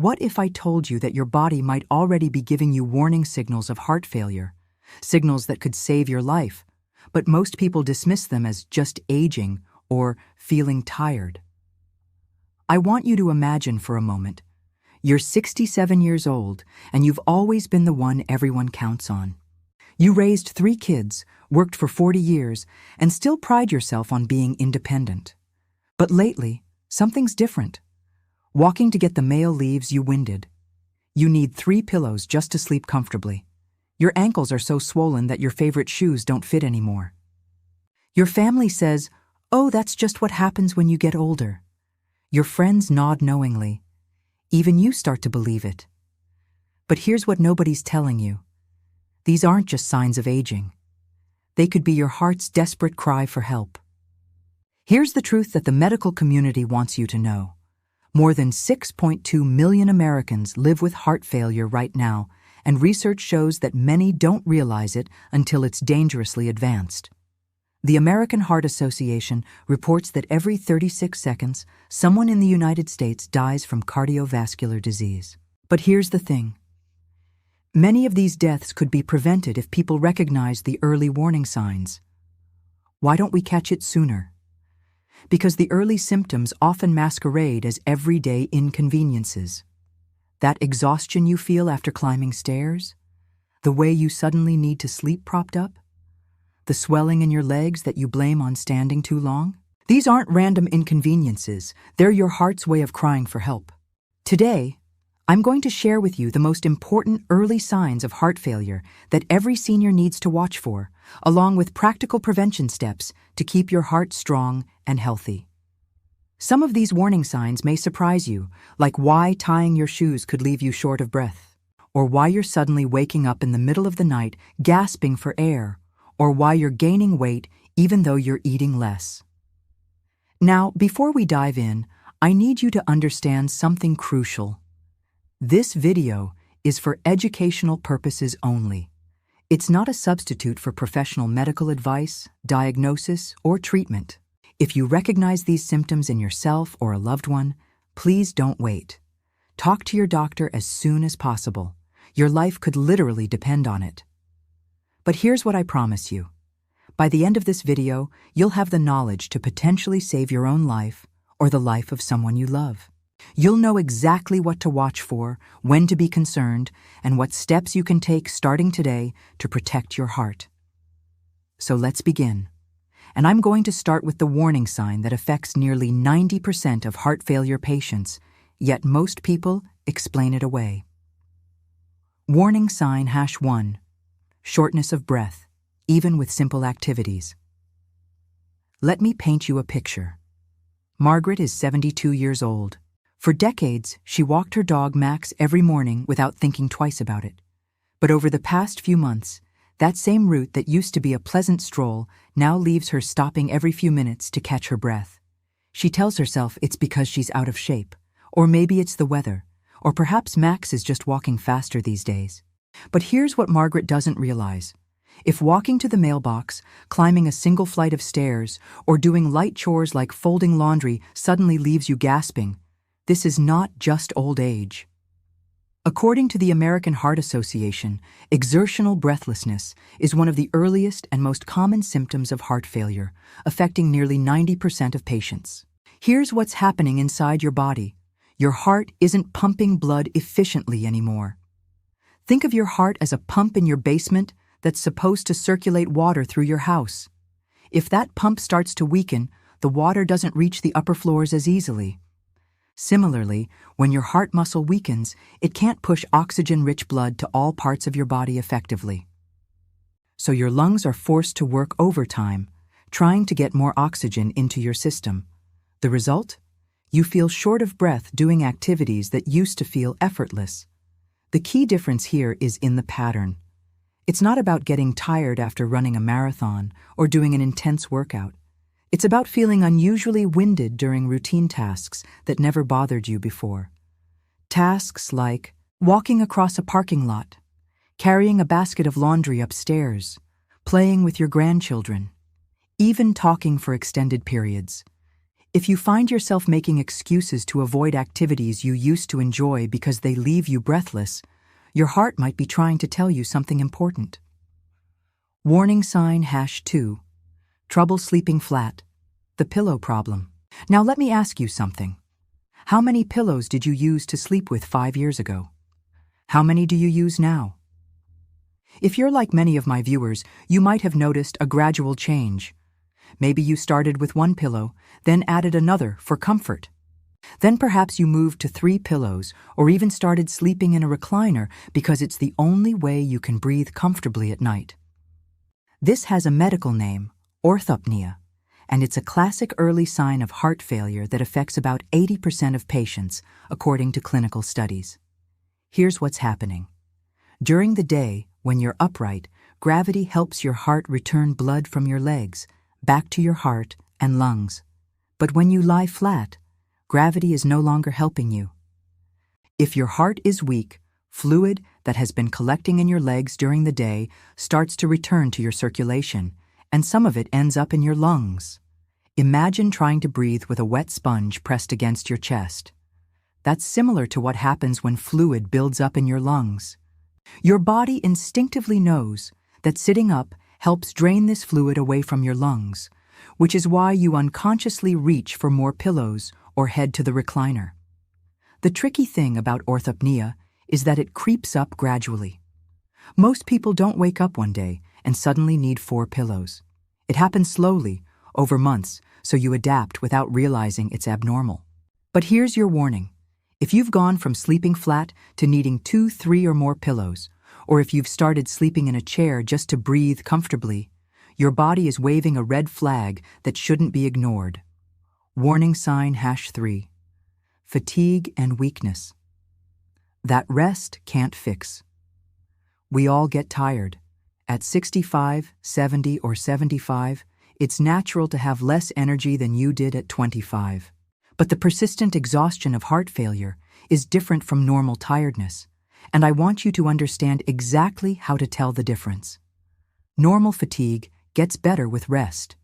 What if I told you that your body might already be giving you warning signals of heart failure, signals that could save your life, but most people dismiss them as just aging or feeling tired? I want you to imagine for a moment. You're 67 years old, and you've always been the one everyone counts on. You raised 3 kids, worked for 40 years, and still pride yourself on being independent. But lately, something's different. Walking to get the mail leaves you winded. You need 3 pillows just to sleep comfortably. Your ankles are so swollen that your favorite shoes don't fit anymore. Your family says, "Oh, that's just what happens when you get older." Your friends nod knowingly. Even you start to believe it. But here's what nobody's telling you. These aren't just signs of aging. They could be your heart's desperate cry for help. Here's the truth that the medical community wants you to know. More than 6.2 million Americans live with heart failure right now, and research shows that many don't realize it until it's dangerously advanced. The American Heart Association reports that every 36 seconds, someone in the United States dies from cardiovascular disease. But here's the thing. Many of these deaths could be prevented if people recognize the early warning signs. Why don't we catch it sooner? Because the early symptoms often masquerade as everyday inconveniences. That exhaustion you feel after climbing stairs, the way you suddenly need to sleep propped up, the swelling in your legs that you blame on standing too long. These aren't random inconveniences, they're your heart's way of crying for help. Today, I'm going to share with you the most important early signs of heart failure that every senior needs to watch for, along with practical prevention steps to keep your heart strong and healthy. Some of these warning signs may surprise you, like why tying your shoes could leave you short of breath, or why you're suddenly waking up in the middle of the night gasping for air, or why you're gaining weight even though you're eating less. Now, before we dive in, I need you to understand something crucial. This video is for educational purposes only. It's not a substitute for professional medical advice, diagnosis, or treatment. If you recognize these symptoms in yourself or a loved one, please don't wait. Talk to your doctor as soon as possible. Your life could literally depend on it. But here's what I promise you. By the end of this video, you'll have the knowledge to potentially save your own life or the life of someone you love. You'll know exactly what to watch for, when to be concerned, and what steps you can take starting today to protect your heart. So let's begin. And I'm going to start with the warning sign that affects nearly 90% of heart failure patients, yet most people explain it away. Warning sign #1. Shortness of breath, even with simple activities. Let me paint you a picture. Margaret is 72 years old. For decades, she walked her dog Max every morning without thinking twice about it. But over the past few months, that same route that used to be a pleasant stroll now leaves her stopping every few minutes to catch her breath. She tells herself it's because she's out of shape, or maybe it's the weather, or perhaps Max is just walking faster these days. But here's what Margaret doesn't realize. If walking to the mailbox, climbing a single flight of stairs, or doing light chores like folding laundry suddenly leaves you gasping, this is not just old age. According to the American Heart Association, exertional breathlessness is one of the earliest and most common symptoms of heart failure, affecting nearly 90% of patients. Here's what's happening inside your body. Your heart isn't pumping blood efficiently anymore. Think of your heart as a pump in your basement that's supposed to circulate water through your house. If that pump starts to weaken, the water doesn't reach the upper floors as easily. Similarly, when your heart muscle weakens, it can't push oxygen-rich blood to all parts of your body effectively. So your lungs are forced to work overtime, trying to get more oxygen into your system. The result? You feel short of breath doing activities that used to feel effortless. The key difference here is in the pattern. It's not about getting tired after running a marathon or doing an intense workout. It's about feeling unusually winded during routine tasks that never bothered you before. Tasks like walking across a parking lot, carrying a basket of laundry upstairs, playing with your grandchildren, even talking for extended periods. If you find yourself making excuses to avoid activities you used to enjoy because they leave you breathless, your heart might be trying to tell you something important. Warning sign #2. Trouble sleeping flat. The pillow problem. Now let me ask you something. How many pillows did you use to sleep with 5 years ago? How many do you use now? If you're like many of my viewers, you might have noticed a gradual change. Maybe you started with 1 pillow, then added another for comfort. Then perhaps you moved to 3 pillows, or even started sleeping in a recliner because it's the only way you can breathe comfortably at night. This has a medical name, orthopnea, and it's a classic early sign of heart failure that affects about 80% of patients, according to clinical studies. Here's what's happening. During the day, when you're upright, gravity helps your heart return blood from your legs back to your heart and lungs. But when you lie flat, gravity is no longer helping you. If your heart is weak, fluid that has been collecting in your legs during the day starts to return to your circulation, and some of it ends up in your lungs. Imagine trying to breathe with a wet sponge pressed against your chest. That's similar to what happens when fluid builds up in your lungs. Your body instinctively knows that sitting up helps drain this fluid away from your lungs, which is why you unconsciously reach for more pillows or head to the recliner. The tricky thing about orthopnea is that it creeps up gradually. Most people don't wake up one day and suddenly need 4 pillows. It happens slowly, over months, so you adapt without realizing it's abnormal. But here's your warning. If you've gone from sleeping flat to needing 2, 3, or more pillows, or if you've started sleeping in a chair just to breathe comfortably, your body is waving a red flag that shouldn't be ignored. Warning sign #3. Fatigue and weakness. That rest can't fix. We all get tired. At 65, 70, or 75, it's natural to have less energy than you did at 25. But the persistent exhaustion of heart failure is different from normal tiredness, and I want you to understand exactly how to tell the difference. Normal fatigue gets better with rest.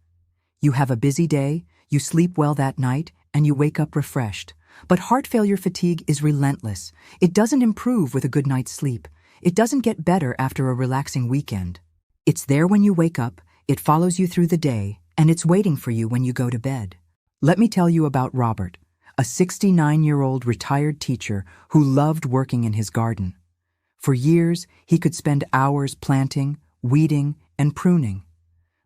You have a busy day, you sleep well that night, and you wake up refreshed. But heart failure fatigue is relentless. It doesn't improve with a good night's sleep. It doesn't get better after a relaxing weekend. It's there when you wake up, it follows you through the day, and it's waiting for you when you go to bed. Let me tell you about Robert, a 69-year-old retired teacher who loved working in his garden. For years, he could spend hours planting, weeding, and pruning.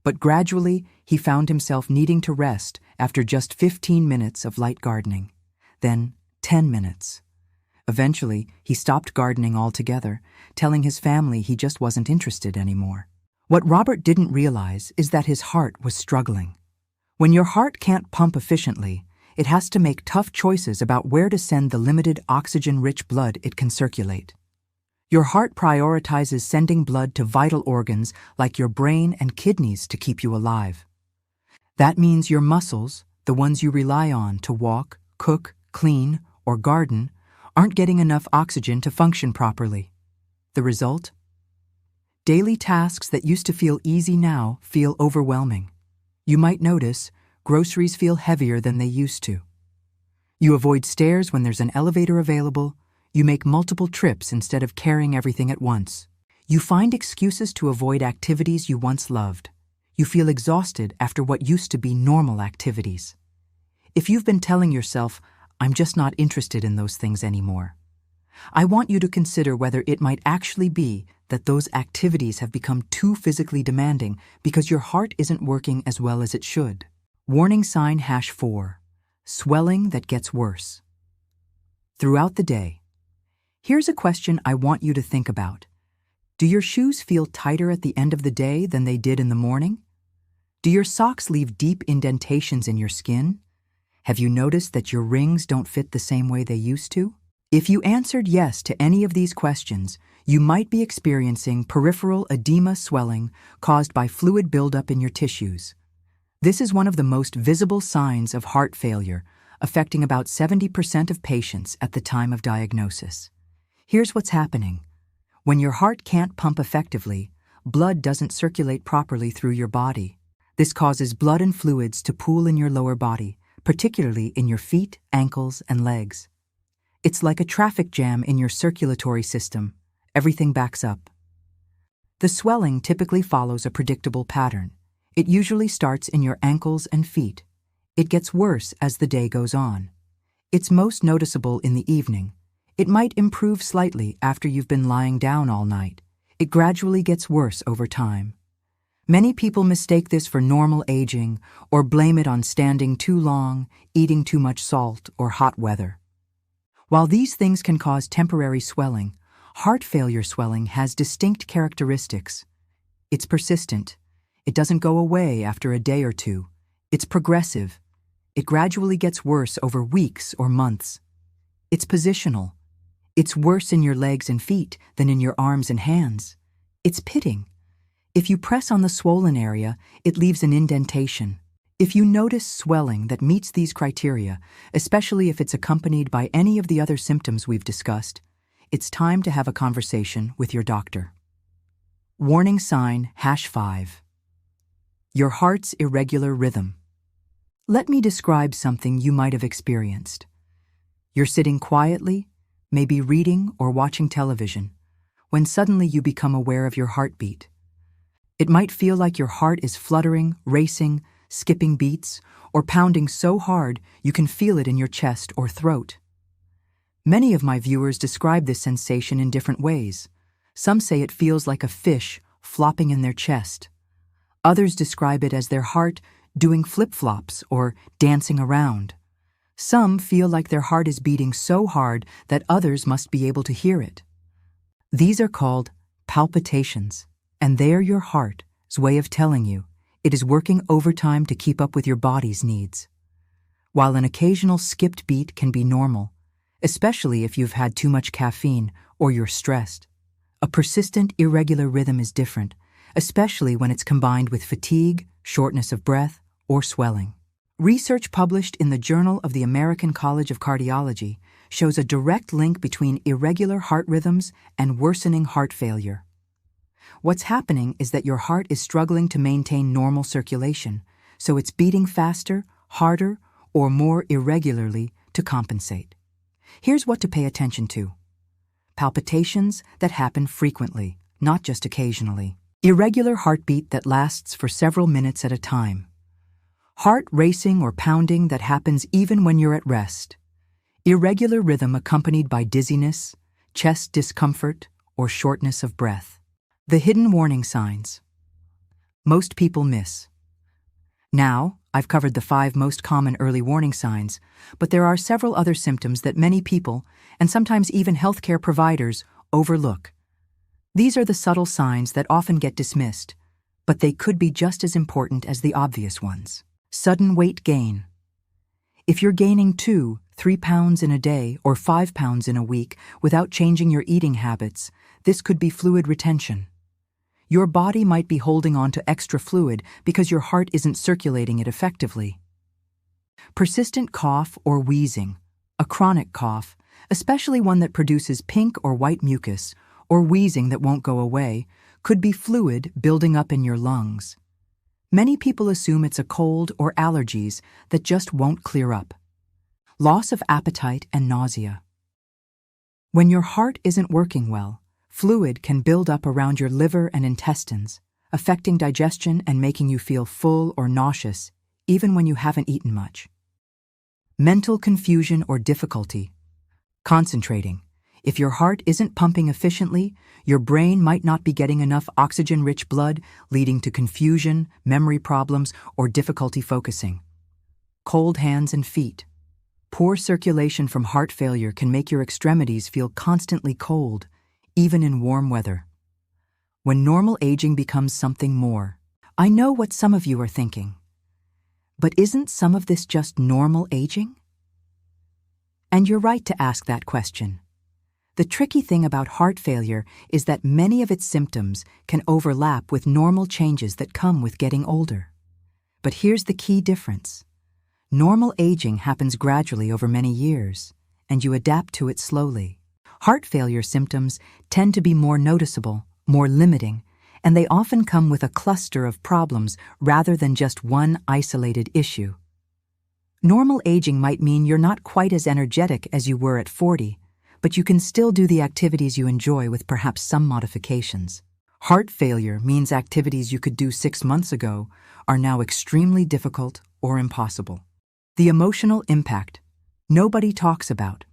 But gradually, he found himself needing to rest after just 15 minutes of light gardening. Then 10 minutes. Eventually, he stopped gardening altogether, telling his family he just wasn't interested anymore. What Robert didn't realize is that his heart was struggling. When your heart can't pump efficiently, it has to make tough choices about where to send the limited oxygen-rich blood it can circulate. Your heart prioritizes sending blood to vital organs like your brain and kidneys to keep you alive. That means your muscles, the ones you rely on to walk, cook, clean, or garden, aren't getting enough oxygen to function properly. The result? Daily tasks that used to feel easy now feel overwhelming. You might notice groceries feel heavier than they used to. You avoid stairs when there's an elevator available. You make multiple trips instead of carrying everything at once. You find excuses to avoid activities you once loved. You feel exhausted after what used to be normal activities. If you've been telling yourself, "I'm just not interested in those things anymore," I want you to consider whether it might actually be that those activities have become too physically demanding because your heart isn't working as well as it should. Warning sign #4. Swelling that gets worse. Throughout the day. Here's a question I want you to think about. Do your shoes feel tighter at the end of the day than they did in the morning? Do your socks leave deep indentations in your skin? Have you noticed that your rings don't fit the same way they used to? If you answered yes to any of these questions, you might be experiencing peripheral edema swelling caused by fluid buildup in your tissues. This is one of the most visible signs of heart failure, affecting about 70% of patients at the time of diagnosis. Here's what's happening. When your heart can't pump effectively, blood doesn't circulate properly through your body. This causes blood and fluids to pool in your lower body, particularly in your feet, ankles, and legs. It's like a traffic jam in your circulatory system. Everything backs up. The swelling typically follows a predictable pattern. It usually starts in your ankles and feet. It gets worse as the day goes on. It's most noticeable in the evening. It might improve slightly after you've been lying down all night. It gradually gets worse over time. Many people mistake this for normal aging or blame it on standing too long, eating too much salt, or hot weather. While these things can cause temporary swelling, heart failure swelling has distinct characteristics. It's persistent. It doesn't go away after a day or two. It's progressive. It gradually gets worse over weeks or months. It's positional. It's worse in your legs and feet than in your arms and hands. It's pitting. If you press on the swollen area, it leaves an indentation. If you notice swelling that meets these criteria, especially if it's accompanied by any of the other symptoms we've discussed, it's time to have a conversation with your doctor. Warning sign #5. Your heart's irregular rhythm. Let me describe something you might have experienced. You're sitting quietly, maybe reading or watching television, when suddenly you become aware of your heartbeat. It might feel like your heart is fluttering, racing, skipping beats, or pounding so hard you can feel it in your chest or throat. Many of my viewers describe this sensation in different ways. Some say it feels like a fish flopping in their chest. Others describe it as their heart doing flip-flops or dancing around. Some feel like their heart is beating so hard that others must be able to hear it. These are called palpitations, and they're your heart's way of telling you it is working overtime to keep up with your body's needs. While an occasional skipped beat can be normal, especially if you've had too much caffeine or you're stressed, a persistent, irregular rhythm is different, especially when it's combined with fatigue, shortness of breath, or swelling. Research published in the Journal of the American College of Cardiology shows a direct link between irregular heart rhythms and worsening heart failure. What's happening is that your heart is struggling to maintain normal circulation, so it's beating faster, harder, or more irregularly to compensate. Here's what to pay attention to. Palpitations that happen frequently, not just occasionally. Irregular heartbeat that lasts for several minutes at a time. Heart racing or pounding that happens even when you're at rest. Irregular rhythm accompanied by dizziness, chest discomfort, or shortness of breath. The hidden warning signs. Most people miss. Now, I've covered the 5 most common early warning signs, but there are several other symptoms that many people, and sometimes even healthcare providers, overlook. These are the subtle signs that often get dismissed, but they could be just as important as the obvious ones. Sudden weight gain. If you're gaining 2-3 pounds in a day or 5 pounds in a week without changing your eating habits, this could be fluid retention. Your body might be holding on to extra fluid because your heart isn't circulating it effectively. Persistent cough or wheezing, a chronic cough, especially one that produces pink or white mucus, or wheezing that won't go away, could be fluid building up in your lungs. Many people assume it's a cold or allergies that just won't clear up. Loss of appetite and nausea. When your heart isn't working well, fluid can build up around your liver and intestines, affecting digestion and making you feel full or nauseous, even when you haven't eaten much. Mental confusion or difficulty. Concentrating. If your heart isn't pumping efficiently, your brain might not be getting enough oxygen-rich blood, leading to confusion, memory problems, or difficulty focusing. Cold hands and feet. Poor circulation from heart failure can make your extremities feel constantly cold, even in warm weather. When normal aging becomes something more. I know what some of you are thinking. But isn't some of this just normal aging? And you're right to ask that question. The tricky thing about heart failure is that many of its symptoms can overlap with normal changes that come with getting older. But here's the key difference. Normal aging happens gradually over many years, and you adapt to it slowly. Heart failure symptoms tend to be more noticeable, more limiting, and they often come with a cluster of problems rather than just one isolated issue. Normal aging might mean you're not quite as energetic as you were at 40, but you can still do the activities you enjoy with perhaps some modifications. Heart failure means activities you could do 6 months ago are now extremely difficult or impossible. The emotional impact nobody talks about.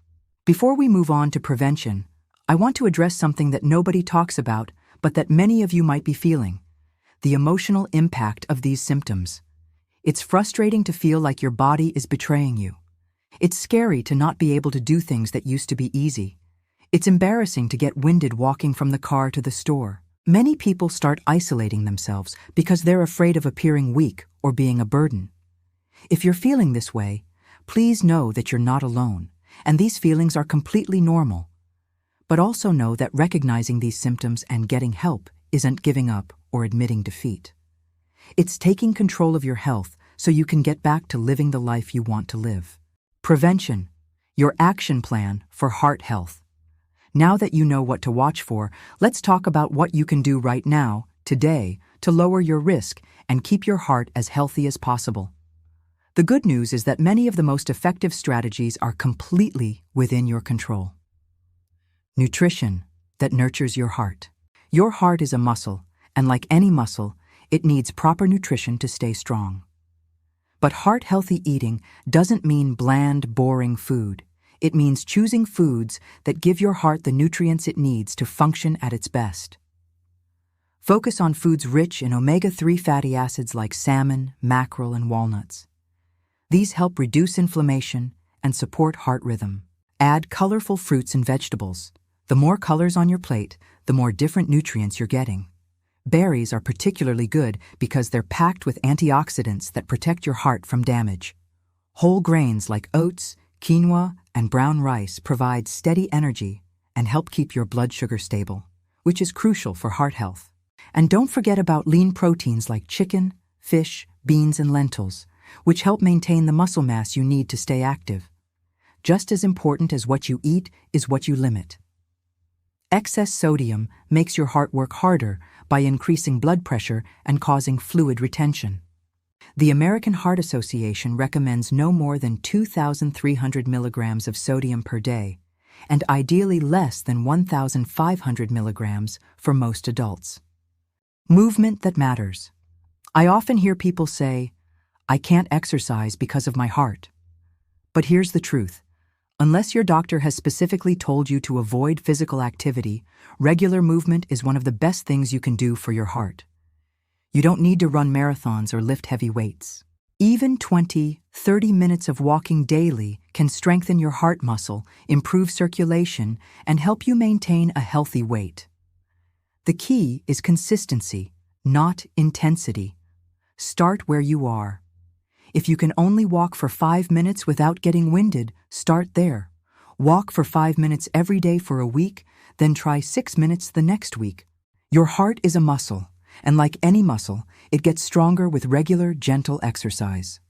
Before we move on to prevention, I want to address something that nobody talks about, but that many of you might be feeling: the emotional impact of these symptoms. It's frustrating to feel like your body is betraying you. It's scary to not be able to do things that used to be easy. It's embarrassing to get winded walking from the car to the store. Many people start isolating themselves because they're afraid of appearing weak or being a burden. If you're feeling this way, please know that you're not alone, and these feelings are completely normal. But also know that recognizing these symptoms and getting help isn't giving up or admitting defeat. It's taking control of your health so you can get back to living the life you want to live. Prevention, your action plan for heart health. Now that you know what to watch for, let's talk about what you can do right now, today, to lower your risk and keep your heart as healthy as possible. The good news is that many of the most effective strategies are completely within your control. Nutrition that nurtures your heart. Your heart is a muscle, and like any muscle, it needs proper nutrition to stay strong. But heart-healthy eating doesn't mean bland, boring food. It means choosing foods that give your heart the nutrients it needs to function at its best. Focus on foods rich in omega-3 fatty acids like salmon, mackerel, and walnuts. These help reduce inflammation and support heart rhythm. Add colorful fruits and vegetables. The more colors on your plate, the more different nutrients you're getting. Berries are particularly good because they're packed with antioxidants that protect your heart from damage. Whole grains like oats, quinoa, and brown rice provide steady energy and help keep your blood sugar stable, which is crucial for heart health. And don't forget about lean proteins like chicken, fish, beans, and lentils, which help maintain the muscle mass you need to stay active. Just as important as what you eat is what you limit. Excess sodium makes your heart work harder by increasing blood pressure and causing fluid retention. The American Heart Association recommends no more than 2,300 milligrams of sodium per day, and ideally less than 1,500 milligrams for most adults. Movement that matters. I often hear people say, "I can't exercise because of my heart." But here's the truth. Unless your doctor has specifically told you to avoid physical activity, regular movement is one of the best things you can do for your heart. You don't need to run marathons or lift heavy weights. Even 20-30 minutes of walking daily can strengthen your heart muscle, improve circulation, and help you maintain a healthy weight. The key is consistency, not intensity. Start where you are. If you can only walk for 5 minutes without getting winded, start there. Walk for 5 minutes every day for a week, then try 6 minutes the next week. Your heart is a muscle, and like any muscle, it gets stronger with regular, gentle exercise.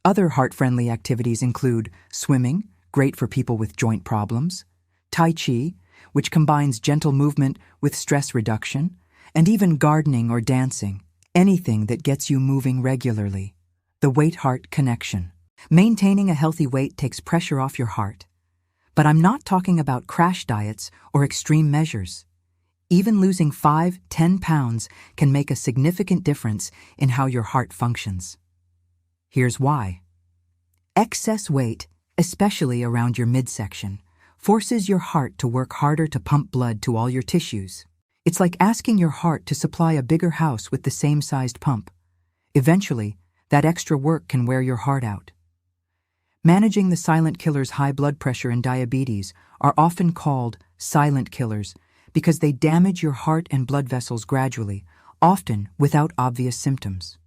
Other heart-friendly activities include swimming, great for people with joint problems, Tai Chi, which combines gentle movement with stress reduction, and even gardening or dancing, anything that gets you moving regularly. The weight-heart connection. Maintaining a healthy weight takes pressure off your heart. But I'm not talking about crash diets or extreme measures. Even losing 5-10 pounds can make a significant difference in how your heart functions. Here's why. Excess weight, especially around your midsection, forces your heart to work harder to pump blood to all your tissues. It's like asking your heart to supply a bigger house with the same sized pump. Eventually, that extra work can wear your heart out. Managing the silent killers high blood pressure and diabetes are often called silent killers because they damage your heart and blood vessels gradually, often without obvious symptoms.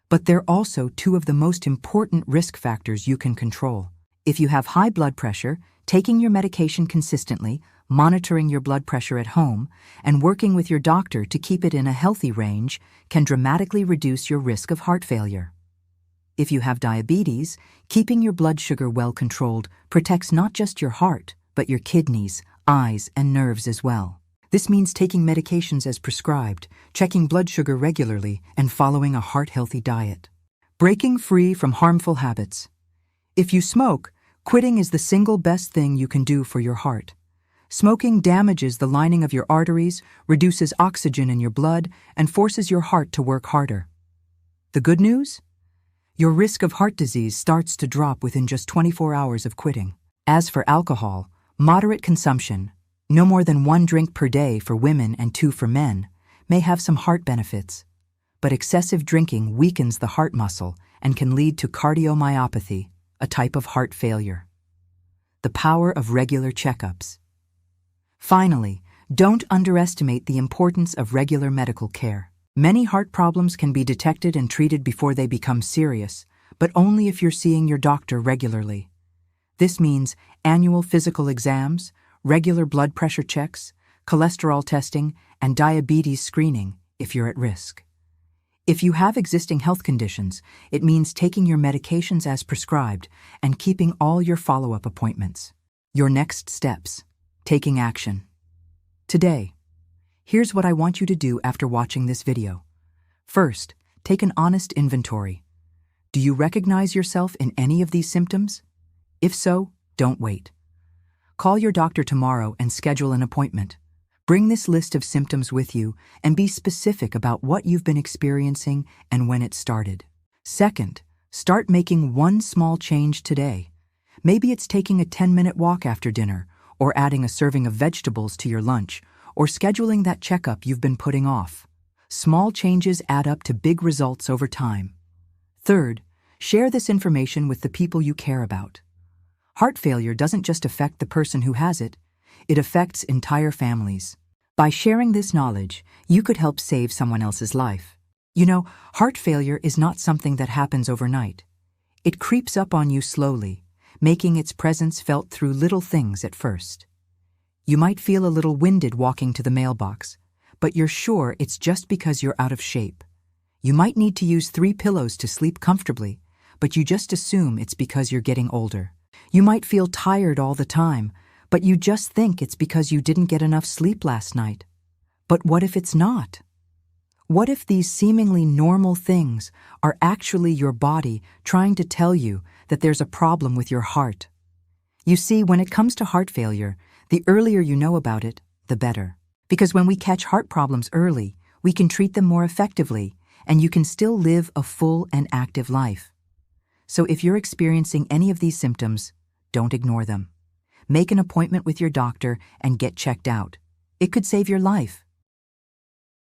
But they're also two of the most important risk factors you can control. If you have high blood pressure, taking your medication consistently, monitoring your blood pressure at home, and working with your doctor to keep it in a healthy range can dramatically reduce your risk of heart failure. If you have diabetes, keeping your blood sugar well controlled protects not just your heart, but your kidneys, eyes, and nerves as well. This means taking medications as prescribed, checking blood sugar regularly, and following a heart-healthy diet. Breaking free from harmful habits. If you smoke, quitting is the single best thing you can do for your heart. Smoking damages the lining of your arteries, reduces oxygen in your blood, and forces your heart to work harder. The good news? Your risk of heart disease starts to drop within just 24 hours of quitting. As for alcohol, moderate consumption, no more than 1 drink per day for women and 2 for men, may have some heart benefits. But excessive drinking weakens the heart muscle and can lead to cardiomyopathy, a type of heart failure. The power of regular checkups. Finally, don't underestimate the importance of regular medical care. Many heart problems can be detected and treated before they become serious, but only if you're seeing your doctor regularly. This means annual physical exams, regular blood pressure checks, cholesterol testing, and diabetes screening if you're at risk. If you have existing health conditions, it means taking your medications as prescribed and keeping all your follow-up appointments. Your next steps. Taking action. Today, here's what I want you to do after watching this video. First, take an honest inventory. Do you recognize yourself in any of these symptoms? If so, don't wait. Call your doctor tomorrow and schedule an appointment. Bring this list of symptoms with you and be specific about what you've been experiencing and when it started. Second, start making one small change today. Maybe it's taking a 10-minute walk after dinner, or adding a serving of vegetables to your lunch, or scheduling that checkup you've been putting off. Small changes add up to big results over time. Third, share this information with the people you care about. Heart failure doesn't just affect the person who has it, it affects entire families. By sharing this knowledge, you could help save someone else's life. You know, heart failure is not something that happens overnight. It creeps up on you slowly, making its presence felt through little things at first. You might feel a little winded walking to the mailbox, but you're sure it's just because you're out of shape. You might need to use 3 pillows to sleep comfortably, but you just assume it's because you're getting older. You might feel tired all the time, but you just think it's because you didn't get enough sleep last night. But what if it's not? What if these seemingly normal things are actually your body trying to tell you that there's a problem with your heart? You see, when it comes to heart failure, the earlier you know about it, the better. Because when we catch heart problems early, we can treat them more effectively, and you can still live a full and active life. So if you're experiencing any of these symptoms, don't ignore them. Make an appointment with your doctor and get checked out. It could save your life.